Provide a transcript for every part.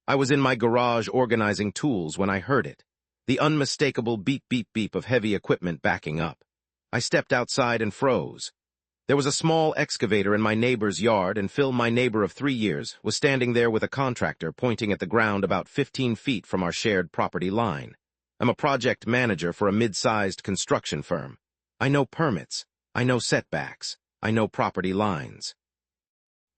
I was in my garage organizing tools when I heard it. The unmistakable beep beep beep of heavy equipment backing up. I stepped outside and froze. There was a small excavator in my neighbor's yard, and Phil, my neighbor of 3 years, was standing there with a contractor pointing at the ground about 15 feet from our shared property line. I'm a project manager for a mid-sized construction firm. I know permits. I know setbacks. I know property lines.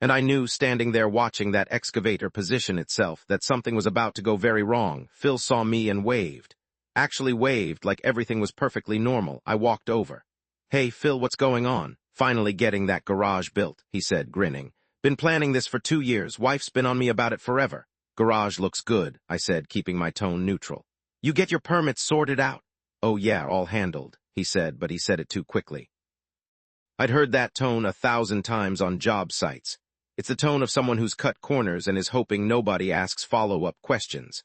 And I knew, standing there watching that excavator position itself, that something was about to go very wrong. Phil saw me and waved. Actually waved like everything was perfectly normal. I walked over. "Hey, Phil, what's going on?" "Finally getting that garage built," he said, grinning. "Been planning this for 2 years. Wife's been on me about it forever." "Garage looks good," I said, keeping my tone neutral. "You get your permits sorted out?" "Oh yeah, all handled," he said, but he said it too quickly. I'd heard that tone 1,000 times on job sites. It's the tone of someone who's cut corners and is hoping nobody asks follow-up questions.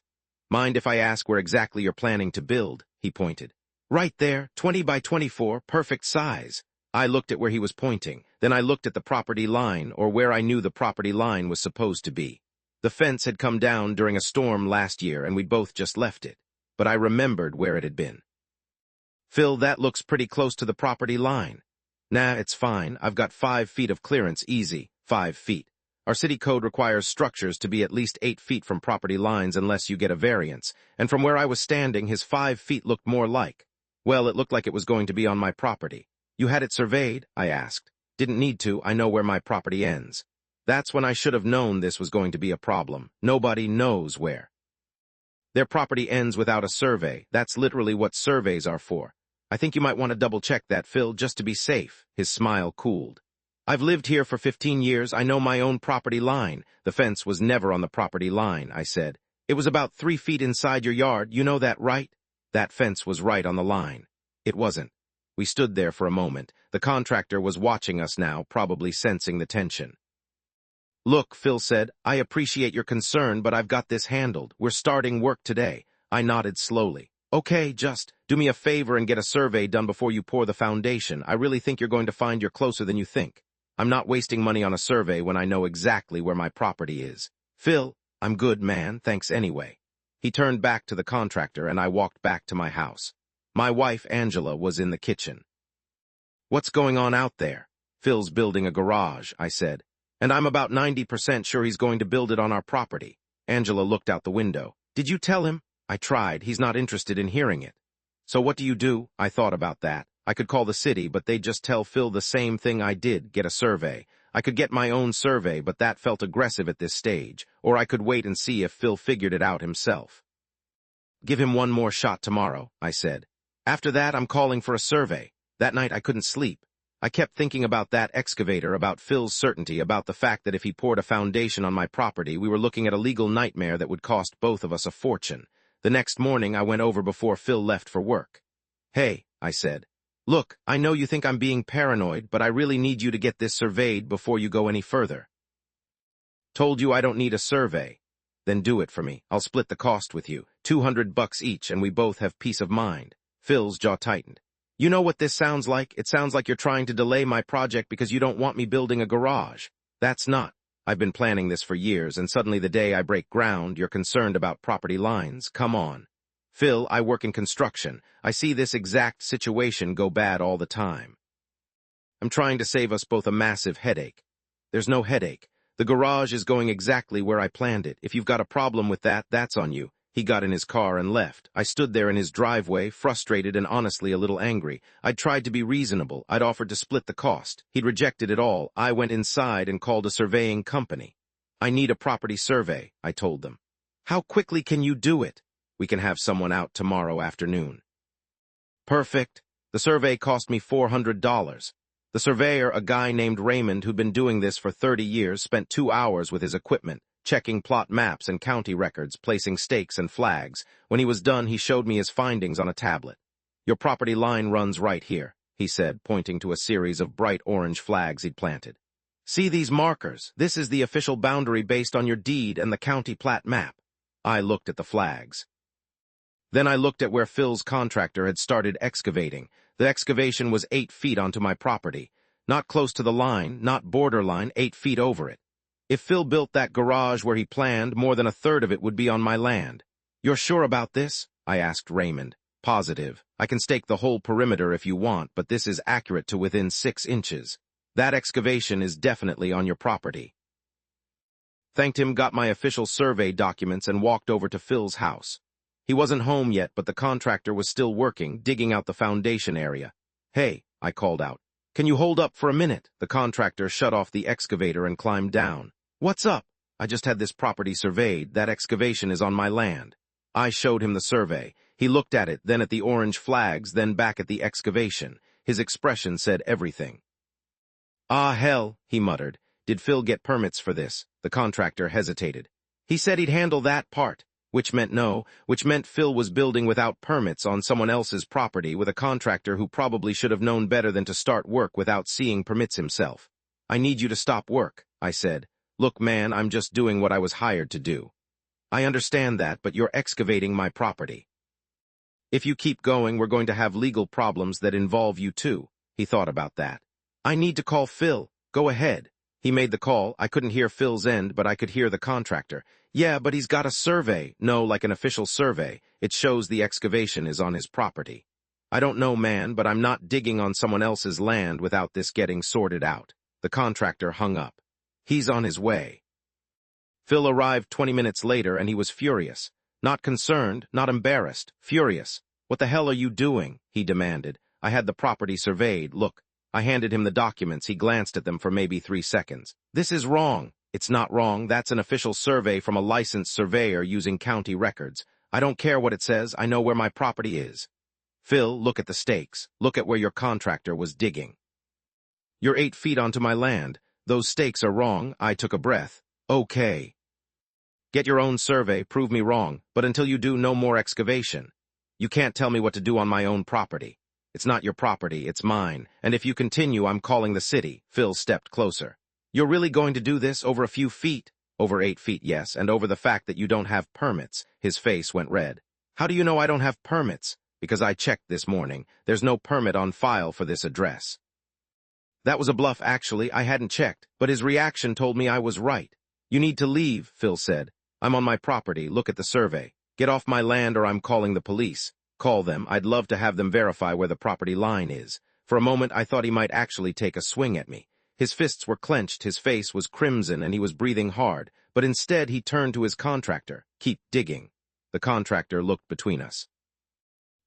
"Mind if I ask where exactly you're planning to build?" he pointed. "Right there, 20 by 24, perfect size." I looked at where he was pointing. Then I looked at the property line, or where I knew the property line was supposed to be. The fence had come down during a storm last year, and we'd both just left it. But I remembered where it had been. "Phil, that looks pretty close to the property line." "Nah, it's fine. I've got 5 feet of clearance, easy, 5 feet. Our city code requires structures to be at least 8 feet from property lines unless you get a variance, and from where I was standing, his 5 feet looked more like, well, it looked like it was going to be on my property. "You had it surveyed?" I asked. "Didn't need to. I know where my property ends." That's when I should have known this was going to be a problem. Nobody knows where their property ends without a survey. That's literally what surveys are for. "I think you might want to double-check that, Phil, just to be safe." His smile cooled. "I've lived here for 15 years. I know my own property line." "The fence was never on the property line," I said. "It was about 3 feet inside your yard. You know that, right?" That fence was right on the line. It wasn't. We stood there for a moment. The contractor was watching us now, probably sensing the tension. "Look," Phil said, "I appreciate your concern, but I've got this handled. We're starting work today." I nodded slowly. "Okay, just do me a favor and get a survey done before you pour the foundation. I really think you're going to find you're closer than you think. I'm not wasting money on a survey when I know exactly where my property is." "Phil, I'm good, man. Thanks anyway." He turned back to the contractor, and I walked back to my house. My wife, Angela, was in the kitchen. "What's going on out there?" "Phil's building a garage," I said. "And I'm about 90% sure he's going to build it on our property." Angela looked out the window. "Did you tell him?" I tried. "He's not interested in hearing it." "So what do you do?" I thought about that. I could call the city, but they'd just tell Phil the same thing I did, get a survey. I could get my own survey, but that felt aggressive at this stage. Or I could wait and see if Phil figured it out himself. "Give him one more shot tomorrow," I said. "After that, I'm calling for a survey." That night I couldn't sleep. I kept thinking about that excavator, about Phil's certainty, about the fact that if he poured a foundation on my property, we were looking at a legal nightmare that would cost both of us a fortune. The next morning, I went over before Phil left for work. "Hey," I said. "Look, I know you think I'm being paranoid, but I really need you to get this surveyed before you go any further." "Told you I don't need a survey." "Then do it for me. I'll split the cost with you. $200 each, and we both have peace of mind." Phil's jaw tightened. "You know what this sounds like? It sounds like you're trying to delay my project because you don't want me building a garage." "That's not. I've been planning this for years, and suddenly the day I break ground, you're concerned about property lines. Come on." "Phil, I work in construction. I see this exact situation go bad all the time. I'm trying to save us both a massive headache." "There's no headache. The garage is going exactly where I planned it. If you've got a problem with that, that's on you." He got in his car and left. I stood there in his driveway, frustrated and honestly a little angry. I'd tried to be reasonable. I'd offered to split the cost. He'd rejected it all. I went inside and called a surveying company. "I need a property survey," I told them. "How quickly can you do it?" "We can have someone out tomorrow afternoon." "Perfect." The survey cost me $400. The surveyor, a guy named Raymond who'd been doing this for 30 years, spent 2 hours with his equipment, checking plot maps and county records, placing stakes and flags. When he was done, he showed me his findings on a tablet. "Your property line runs right here," he said, pointing to a series of bright orange flags he'd planted. "See these markers? This is the official boundary based on your deed and the county plat map." I looked at the flags. Then I looked at where Phil's contractor had started excavating. The excavation was 8 feet onto my property. Not close to the line, not borderline, 8 feet over it. If Phil built that garage where he planned, more than a third of it would be on my land. You're sure about this? I asked Raymond. Positive. I can stake the whole perimeter if you want, but this is accurate to within 6 inches. That excavation is definitely on your property. Thanked him, got my official survey documents, and walked over to Phil's house. He wasn't home yet, but the contractor was still working, digging out the foundation area. Hey, I called out. Can you hold up for a minute? The contractor shut off the excavator and climbed down. What's up? I just had this property surveyed. That excavation is on my land. I showed him the survey. He looked at it, then at the orange flags, then back at the excavation. His expression said everything. Ah, hell, he muttered. Did Phil get permits for this? The contractor hesitated. He said he'd handle that part, which meant no, which meant Phil was building without permits on someone else's property with a contractor who probably should have known better than to start work without seeing permits himself. I need you to stop work, I said. Look, man, I'm just doing what I was hired to do. I understand that, but you're excavating my property. If you keep going, we're going to have legal problems that involve you too. He thought about that. I need to call Phil. Go ahead. He made the call. I couldn't hear Phil's end, but I could hear the contractor. Yeah, but he's got a survey. No, like an official survey. It shows the excavation is on his property. I don't know, man, but I'm not digging on someone else's land without this getting sorted out. The contractor hung up. He's on his way. Phil arrived 20 minutes later, and he was furious. Not concerned, not embarrassed, furious. What the hell are you doing? He demanded. I had the property surveyed. Look. I handed him the documents. He glanced at them for maybe 3 seconds. This is wrong. It's not wrong. That's an official survey from a licensed surveyor using county records. I don't care what it says. I know where my property is. Phil, look at the stakes. Look at where your contractor was digging. You're 8 feet onto my land. Those stakes are wrong. I took a breath. Okay. Get your own survey. Prove me wrong. But until you do, no more excavation. You can't tell me what to do on my own property. It's not your property, it's mine, and if you continue, I'm calling the city. Phil stepped closer. You're really going to do this over a few feet? Over 8 feet, yes, and over the fact that you don't have permits. His face went red. How do you know I don't have permits? Because I checked this morning. There's no permit on file for this address. That was a bluff, actually. I hadn't checked, but his reaction told me I was right. You need to leave, Phil said. I'm on my property. Look at the survey. Get off my land or I'm calling the police. Call them. I'd love to have them verify where the property line is. For a moment, I thought he might actually take a swing at me. His fists were clenched, his face was crimson, and he was breathing hard. But instead, he turned to his contractor. Keep digging. The contractor looked between us.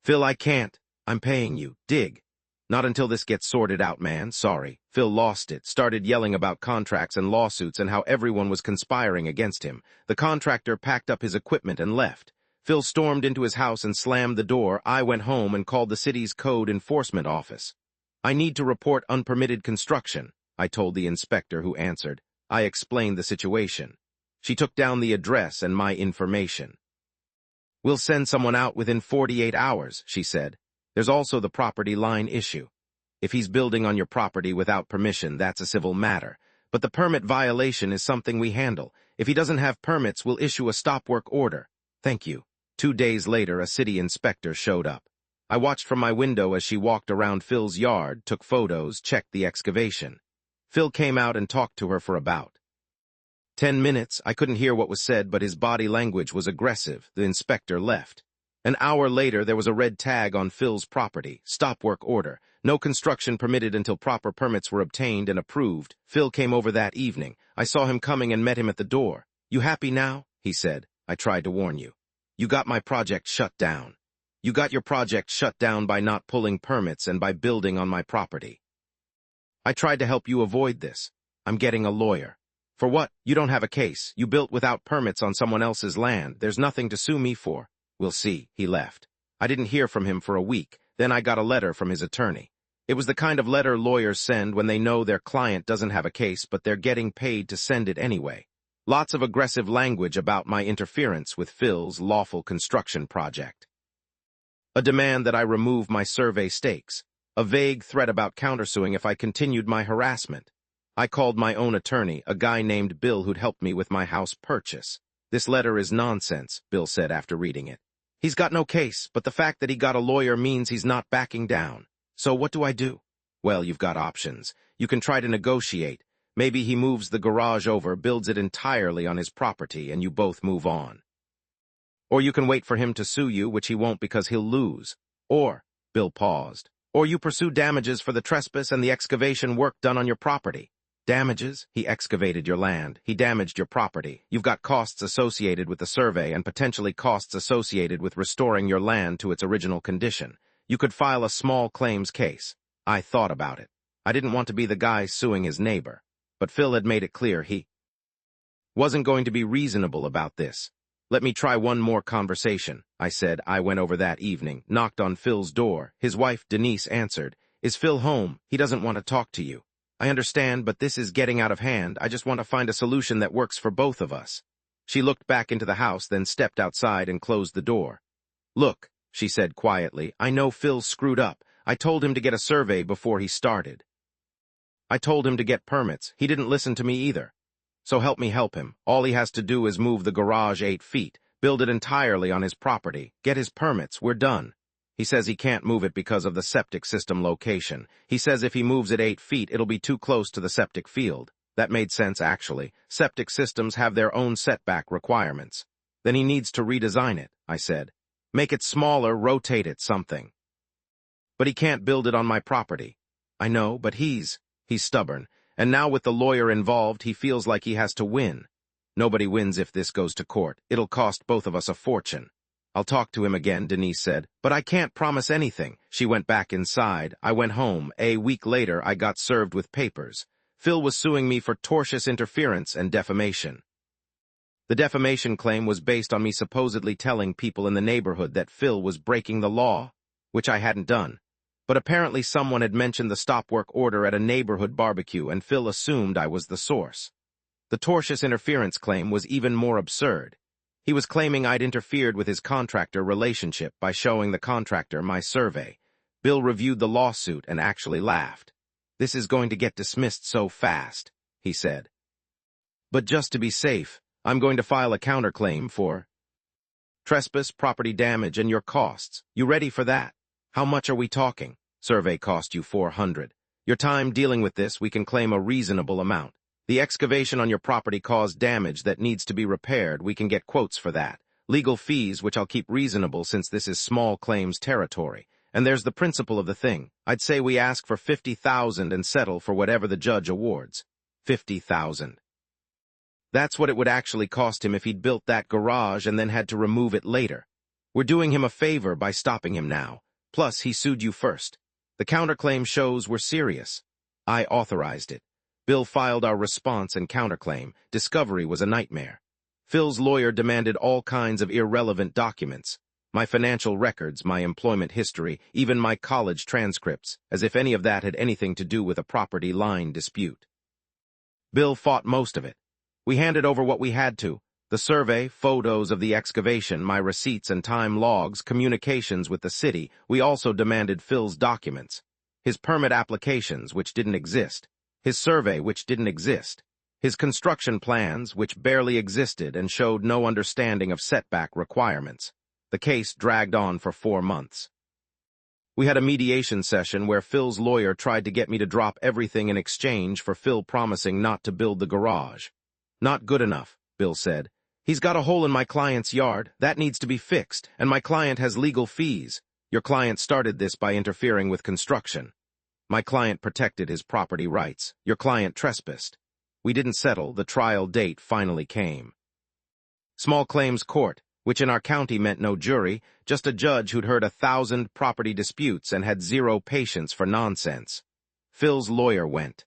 Phil, I can't. I'm paying you. Dig. Not until this gets sorted out, man. Sorry. Phil lost it, started yelling about contracts and lawsuits and how everyone was conspiring against him. The contractor packed up his equipment and left. Phil stormed into his house and slammed the door. I went home and called the city's code enforcement office. I need to report unpermitted construction, I told the inspector who answered. I explained the situation. She took down the address and my information. We'll send someone out within 48 hours, she said. There's also the property line issue. If he's building on your property without permission, that's a civil matter. But the permit violation is something we handle. If he doesn't have permits, we'll issue a stop work order. Thank you. 2 days later, a city inspector showed up. I watched from my window as she walked around Phil's yard, took photos, checked the excavation. Phil came out and talked to her for about 10 minutes. I couldn't hear what was said, but his body language was aggressive. The inspector left. An hour later, there was a red tag on Phil's property. Stop work order. No construction permitted until proper permits were obtained and approved. Phil came over that evening. I saw him coming and met him at the door. You happy now? He said. I tried to warn you. You got my project shut down. You got your project shut down by not pulling permits and by building on my property. I tried to help you avoid this. I'm getting a lawyer. For what? You don't have a case. You built without permits on someone else's land. There's nothing to sue me for. We'll see. He left. I didn't hear from him for a week. Then I got a letter from his attorney. It was the kind of letter lawyers send when they know their client doesn't have a case, but they're getting paid to send it anyway. Lots of aggressive language about my interference with Phil's lawful construction project. A demand that I remove my survey stakes. A vague threat about countersuing if I continued my harassment. I called my own attorney, a guy named Bill who'd helped me with my house purchase. This letter is nonsense, Bill said after reading it. He's got no case, but the fact that he got a lawyer means he's not backing down. So what do I do? Well, you've got options. You can try to negotiate. Maybe he moves the garage over, builds it entirely on his property, and you both move on. Or you can wait for him to sue you, which he won't because he'll lose. Or, Bill paused, or you pursue damages for the trespass and the excavation work done on your property. Damages? He excavated your land. He damaged your property. You've got costs associated with the survey and potentially costs associated with restoring your land to its original condition. You could file a small claims case. I thought about it. I didn't want to be the guy suing his neighbor. But Phil had made it clear he wasn't going to be reasonable about this. Let me try one more conversation, I said. I went over that evening, knocked on Phil's door. His wife, Denise, answered. Is Phil home? He doesn't want to talk to you. I understand, but this is getting out of hand. I just want to find a solution that works for both of us. She looked back into the house, then stepped outside and closed the door. Look, she said quietly, I know Phil screwed up. I told him to get a survey before he started. I told him to get permits. He didn't listen to me either. So help me help him. All he has to do is move the garage 8 feet, build it entirely on his property, get his permits. We're done. He says he can't move it because of the septic system location. He says if he moves it 8 feet, it'll be too close to the septic field. That made sense, actually. Septic systems have their own setback requirements. Then he needs to redesign it, I said. Make it smaller, rotate it, something. But he can't build it on my property. I know, but he's stubborn, and now with the lawyer involved, he feels like he has to win. Nobody wins if this goes to court. It'll cost both of us a fortune. I'll talk to him again, Denise said, but I can't promise anything. She went back inside. I went home. A week later, I got served with papers. Phil was suing me for tortious interference and defamation. The defamation claim was based on me supposedly telling people in the neighborhood that Phil was breaking the law, which I hadn't done. But apparently someone had mentioned the stop work order at a neighborhood barbecue, and Phil assumed I was the source. The tortious interference claim was even more absurd. He was claiming I'd interfered with his contractor relationship by showing the contractor my survey. Bill reviewed the lawsuit and actually laughed. This is going to get dismissed so fast, he said. But just to be safe, I'm going to file a counterclaim for trespass, property damage, and your costs. You ready for that? How much are we talking? Survey cost you $400. Your time dealing with this, we can claim a reasonable amount. The excavation on your property caused damage that needs to be repaired. We can get quotes for that. Legal fees, which I'll keep reasonable since this is small claims territory. And there's the principle of the thing. I'd say we ask for $50,000 and settle for whatever the judge awards. $50,000. That's what it would actually cost him if he'd built that garage and then had to remove it later. We're doing him a favor by stopping him now. Plus, he sued you first. The counterclaim shows we're serious. I authorized it. Bill filed our response and counterclaim. Discovery was a nightmare. Phil's lawyer demanded all kinds of irrelevant documents. My financial records, my employment history, even my college transcripts, as if any of that had anything to do with a property line dispute. Bill fought most of it. We handed over what we had to. The survey, photos of the excavation, my receipts and time logs, communications with the city. We also demanded Phil's documents. His permit applications, which didn't exist. His survey, which didn't exist. His construction plans, which barely existed and showed no understanding of setback requirements. The case dragged on for 4 months. We had a mediation session where Phil's lawyer tried to get me to drop everything in exchange for Phil promising not to build the garage. Not good enough, Bill said. He's got a hole in my client's yard. That needs to be fixed, and my client has legal fees. Your client started this by interfering with construction. My client protected his property rights. Your client trespassed. We didn't settle. The trial date finally came. Small claims court, which in our county meant no jury, just a judge who'd heard 1,000 property disputes and had zero patience for nonsense. Phil's lawyer went.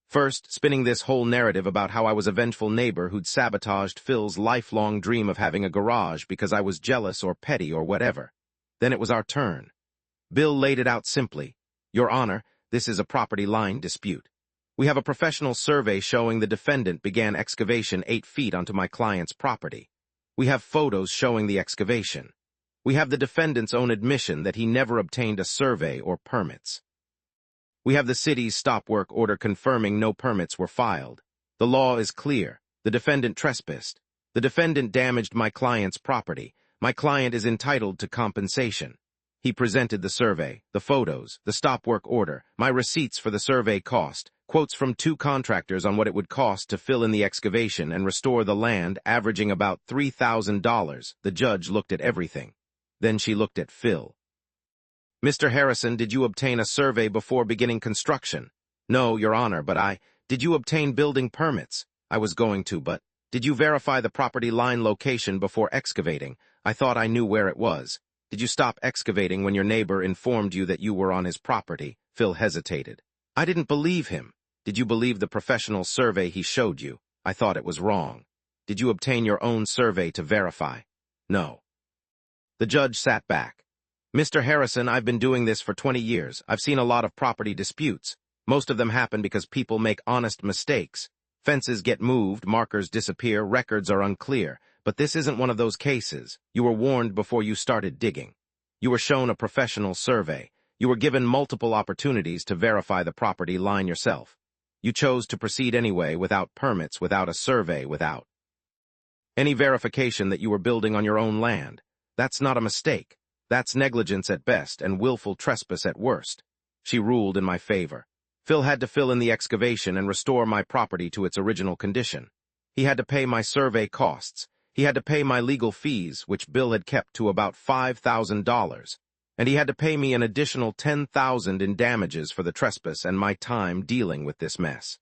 First, spinning this whole narrative about how I was a vengeful neighbor who'd sabotaged Phil's lifelong dream of having a garage because I was jealous or petty or whatever. Then it was our turn. Bill laid it out simply. Your Honor, this is a property line dispute. We have a professional survey showing the defendant began excavation 8 feet onto my client's property. We have photos showing the excavation. We have the defendant's own admission that he never obtained a survey or permits. We have the city's stop work order confirming no permits were filed. The law is clear. The defendant trespassed. The defendant damaged my client's property. My client is entitled to compensation. He presented the survey, the photos, the stop work order, my receipts for the survey cost, Quotes from 2 contractors on what it would cost to fill in the excavation and restore the land, averaging about $3,000. The judge looked at everything. Then she looked at Phil. "Mr. Harrison, did you obtain a survey before beginning construction?" "No, Your Honor, but Did you obtain building permits?" "I was going to, but..." "Did you verify the property line location before excavating?" "I thought I knew where it was." "Did you stop excavating when your neighbor informed you that you were on his property?" Phil hesitated. "I didn't believe him." "Did you believe the professional survey he showed you?" "I thought it was wrong." "Did you obtain your own survey to verify?" "No." The judge sat back. "Mr. Harrison, I've been doing this for 20 years. I've seen a lot of property disputes. Most of them happen because people make honest mistakes. Fences get moved, markers disappear, records are unclear. But this isn't one of those cases. You were warned before you started digging. You were shown a professional survey. You were given multiple opportunities to verify the property line yourself. You chose to proceed anyway, without permits, without a survey, without any verification that you were building on your own land. That's not a mistake. That's negligence at best and willful trespass at worst." She ruled in my favor. Phil had to fill in the excavation and restore my property to its original condition. He had to pay my survey costs. He had to pay my legal fees, which Bill had kept to about $5,000. And he had to pay me an additional $10,000 in damages for the trespass and my time dealing with this mess.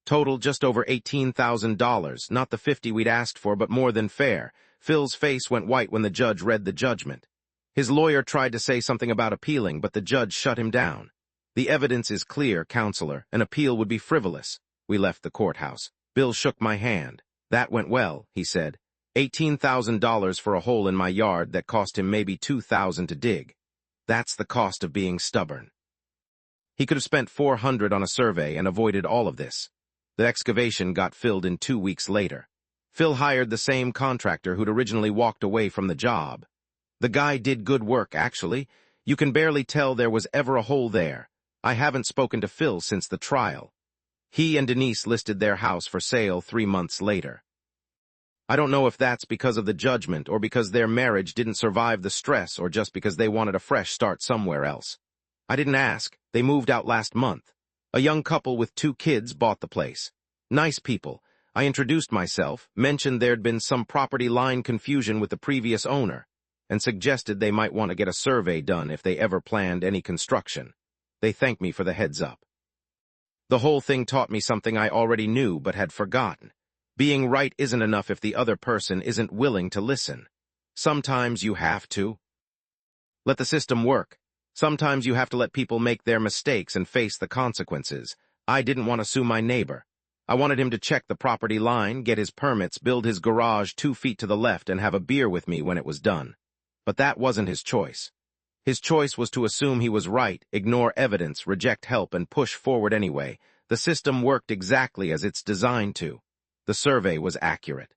Total just over $18,000, not the $50,000 we'd asked for, but more than fair. Phil's face went white when the judge read the judgment. His lawyer tried to say something about appealing, but the judge shut him down. "The evidence is clear, counselor. An appeal would be frivolous." We left the courthouse. Bill shook my hand. "That went well," he said. $18,000 for a hole in my yard that cost him maybe $2,000 to dig. That's the cost of being stubborn. He could have spent $400 on a survey and avoided all of this. The excavation got filled in 2 weeks later. Phil hired the same contractor who'd originally walked away from the job. The guy did good work, actually. You can barely tell there was ever a hole there. I haven't spoken to Phil since the trial. He and Denise listed their house for sale 3 months later. I don't know if that's because of the judgment or because their marriage didn't survive the stress or just because they wanted a fresh start somewhere else. I didn't ask. They moved out last month. A young couple with 2 kids bought the place. Nice people. I introduced myself, mentioned there'd been some property line confusion with the previous owner, and suggested they might want to get a survey done if they ever planned any construction. They thanked me for the heads up. The whole thing taught me something I already knew but had forgotten. Being right isn't enough if the other person isn't willing to listen. Sometimes you have to let the system work. Sometimes you have to let people make their mistakes and face the consequences. I didn't want to sue my neighbor. I wanted him to check the property line, get his permits, build his garage 2 feet to the left, and have a beer with me when it was done. But that wasn't his choice. His choice was to assume he was right, ignore evidence, reject help, and push forward anyway. The system worked exactly as it's designed to. The survey was accurate.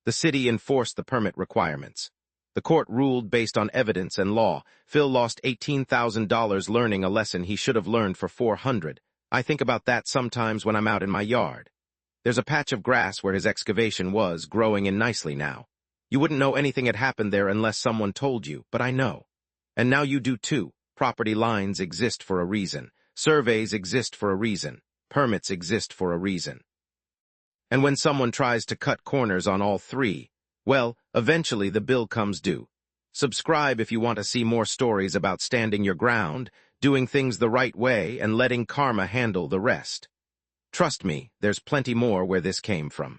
The city enforced the permit requirements. The court ruled based on evidence and law. Phil lost $18,000 learning a lesson he should have learned for $400. I think about that sometimes when I'm out in my yard. There's a patch of grass where his excavation was, growing in nicely now. You wouldn't know anything had happened there unless someone told you, but I know. And now you do too. Property lines exist for a reason. Surveys exist for a reason. Permits exist for a reason. And when someone tries to cut corners on all 3, well, eventually the bill comes due. Subscribe if you want to see more stories about standing your ground, doing things the right way, and letting karma handle the rest. Trust me, there's plenty more where this came from.